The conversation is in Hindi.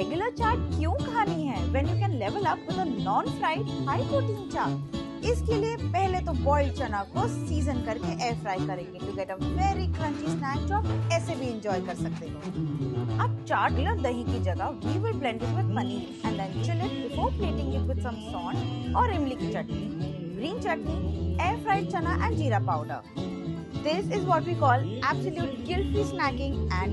रेगुलर चाट क्यों खानी है when you can level up with a non-fried high protein चाट? इसके लिए पहले तो बॉइल्ड चना को सीजन करके एयर फ्राई करेंगे to get a very crunchy snack जो आप ऐसे भी एंजॉय कर सकते हो। अब चाट गिलास दही की जगह we will blend it with paneer and then chill it before plating it with some salt और इमली की chutney, green chutney, air fried chana and jeera powder. This is what we call absolute guilt-free snacking and